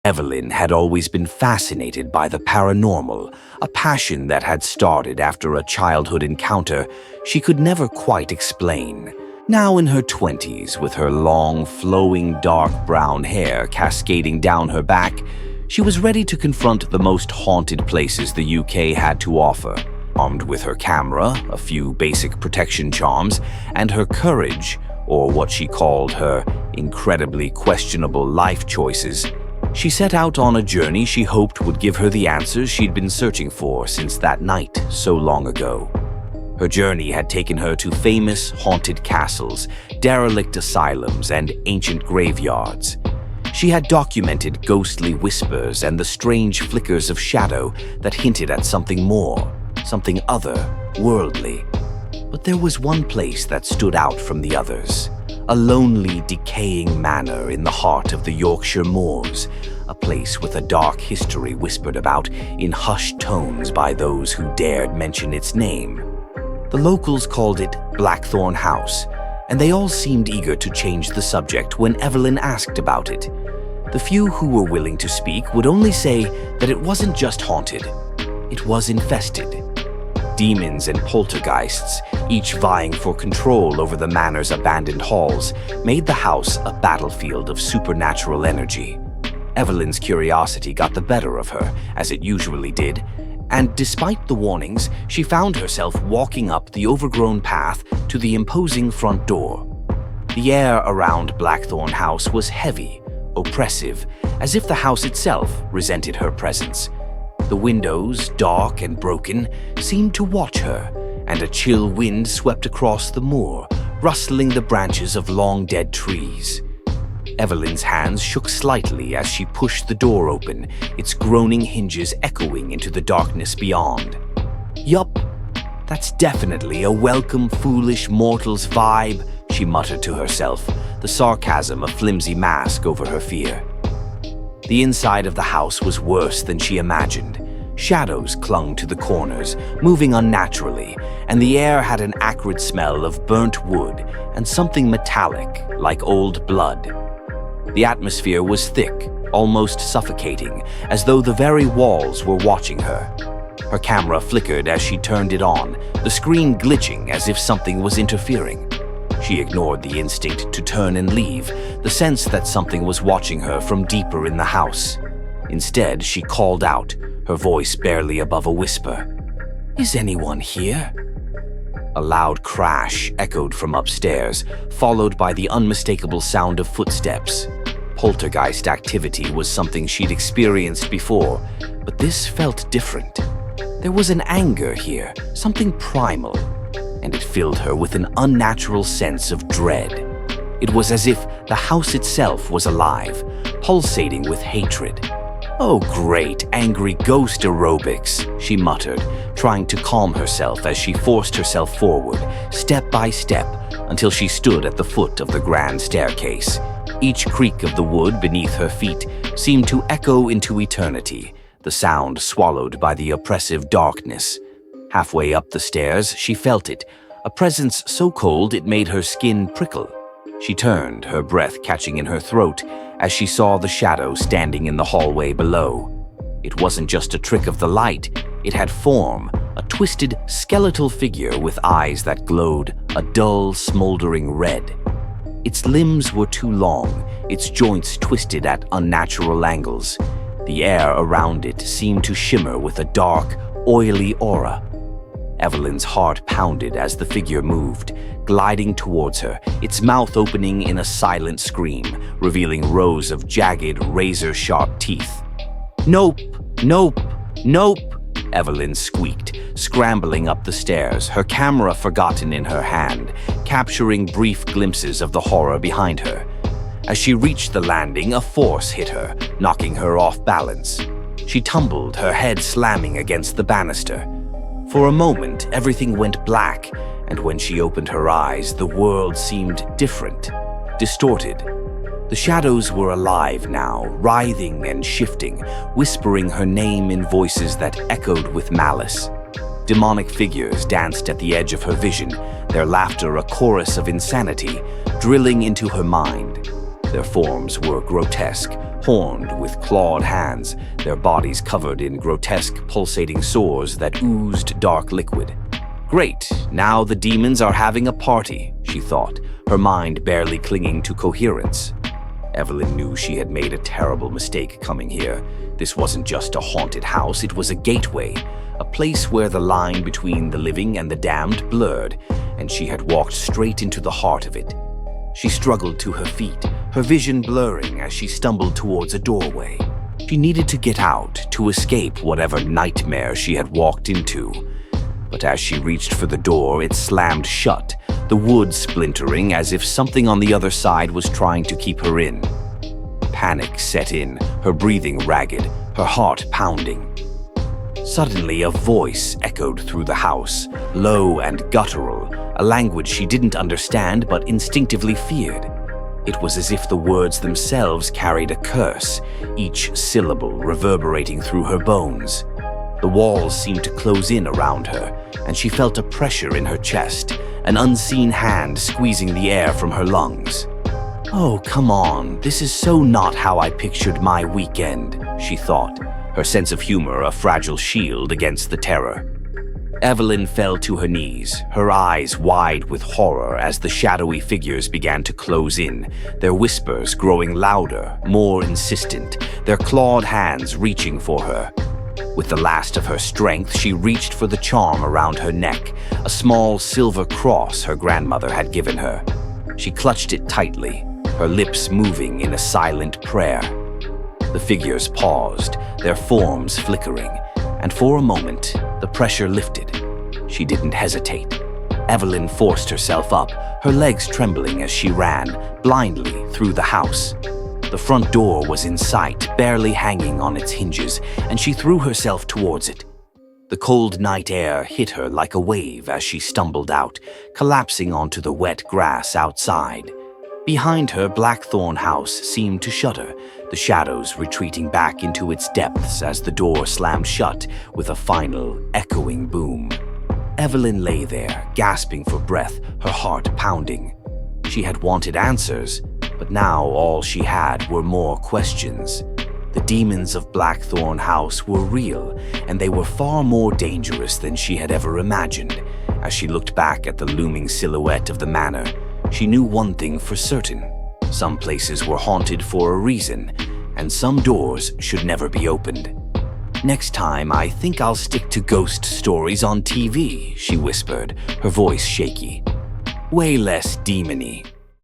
Evelyn had always been fascinated by the paranormal, a passion that had started after a childhood encounter she could never quite explain. Now in her 20s, with her long, flowing dark brown hair cascading down her back, she was ready to confront the most haunted places the UK had to offer. Armed with her camera, a few basic protection charms, and her courage, or what she called her incredibly questionable life choices, she set out on a journey she hoped would give her the answers she'd been searching for since that night so long ago. Her journey had taken her to famous haunted castles, derelict asylums, and ancient graveyards. She had documented ghostly whispers and the strange flickers of shadow that hinted at something more, something other-worldly. But there was one place that stood out from the others. A lonely, decaying manor in the heart of the Yorkshire moors, a place with a dark history whispered about in hushed tones by those who dared mention its name. The locals called it Blackthorn House, and they all seemed eager to change the subject when Evelyn asked about it. The few who were willing to speak would only say that it wasn't just haunted, it was infested. Demons and poltergeists, each vying for control over the manor's abandoned halls, made the house a battlefield of supernatural energy. Evelyn's curiosity got the better of her, as it usually did, and despite the warnings, she found herself walking up the overgrown path to the imposing front door. The air around Blackthorn House was heavy, oppressive, as if the house itself resented her presence. The windows, dark and broken, seemed to watch her, and a chill wind swept across the moor, rustling the branches of long-dead trees. Evelyn's hands shook slightly as she pushed the door open, its groaning hinges echoing into the darkness beyond. "Yup, that's definitely a welcome foolish mortal's vibe," she muttered to herself, the sarcasm a flimsy mask over her fear. The inside of the house was worse than she imagined. Shadows clung to the corners, moving unnaturally, and the air had an acrid smell of burnt wood and something metallic, like old blood. The atmosphere was thick, almost suffocating, as though the very walls were watching her. Her camera flickered as she turned it on, the screen glitching as if something was interfering. She ignored the instinct to turn and leave, the sense that something was watching her from deeper in the house. Instead, she called out, her voice barely above a whisper. "Is anyone here?" A loud crash echoed from upstairs, followed by the unmistakable sound of footsteps. Poltergeist activity was something she'd experienced before, but this felt different. There was an anger here, something primal, and it filled her with an unnatural sense of dread. It was as if the house itself was alive, pulsating with hatred. "Oh, great, angry ghost aerobics," she muttered, trying to calm herself as she forced herself forward, step by step, until she stood at the foot of the grand staircase. Each creak of the wood beneath her feet seemed to echo into eternity, the sound swallowed by the oppressive darkness. Halfway up the stairs, she felt it, a presence so cold it made her skin prickle. She turned, her breath catching in her throat, as she saw the shadow standing in the hallway below. It wasn't just a trick of the light, it had form, a twisted, skeletal figure with eyes that glowed a dull, smoldering red. Its limbs were too long, its joints twisted at unnatural angles. The air around it seemed to shimmer with a dark, oily aura. Evelyn's heart pounded as the figure moved, gliding towards her, its mouth opening in a silent scream, revealing rows of jagged, razor-sharp teeth. "Nope, nope, nope," Evelyn squeaked, scrambling up the stairs, her camera forgotten in her hand, capturing brief glimpses of the horror behind her. As she reached the landing, a force hit her, knocking her off balance. She tumbled, her head slamming against the banister. For a moment, everything went black, and when she opened her eyes, the world seemed different, distorted. The shadows were alive now, writhing and shifting, whispering her name in voices that echoed with malice. Demonic figures danced at the edge of her vision, their laughter a chorus of insanity, drilling into her mind. Their forms were grotesque, horned with clawed hands, their bodies covered in grotesque pulsating sores that oozed dark liquid. Great, now the demons are having a party, she thought, her mind barely clinging to coherence. Evelyn knew she had made a terrible mistake coming here. This wasn't just a haunted house, it was a gateway, a place where the line between the living and the damned blurred, and she had walked straight into the heart of it. She struggled to her feet, her vision blurring as she stumbled towards a doorway. She needed to get out, to escape whatever nightmare she had walked into. But as she reached for the door, it slammed shut, the wood splintering as if something on the other side was trying to keep her in. Panic set in, her breathing ragged, her heart pounding. Suddenly, a voice echoed through the house, low and guttural, a language she didn't understand but instinctively feared. It was as if the words themselves carried a curse, each syllable reverberating through her bones. The walls seemed to close in around her, and she felt a pressure in her chest, an unseen hand squeezing the air from her lungs. "Oh, come on, this is so not how I pictured my weekend," she thought, her sense of humor a fragile shield against the terror. Evelyn fell to her knees, her eyes wide with horror as the shadowy figures began to close in, their whispers growing louder, more insistent, their clawed hands reaching for her. With the last of her strength, she reached for the charm around her neck, a small silver cross her grandmother had given her. She clutched it tightly, her lips moving in a silent prayer. The figures paused, their forms flickering, and for a moment, the pressure lifted. She didn't hesitate. Evelyn forced herself up, her legs trembling as she ran, blindly, through the house. The front door was in sight, barely hanging on its hinges, and she threw herself towards it. The cold night air hit her like a wave as she stumbled out, collapsing onto the wet grass outside. Behind her, Blackthorn house seemed to shudder, the shadows retreating back into its depths as the door slammed shut with a final, echoing boom. Evelyn lay there, gasping for breath, her heart pounding. She had wanted answers, but now all she had were more questions. The demons of Blackthorn house were real, and they were far more dangerous than she had ever imagined. As she looked back at the looming silhouette of the manor, she knew one thing for certain. Some places were haunted for a reason, and some doors should never be opened. "Next time, I think I'll stick to ghost stories on TV," she whispered, her voice shaky. "Way less demony."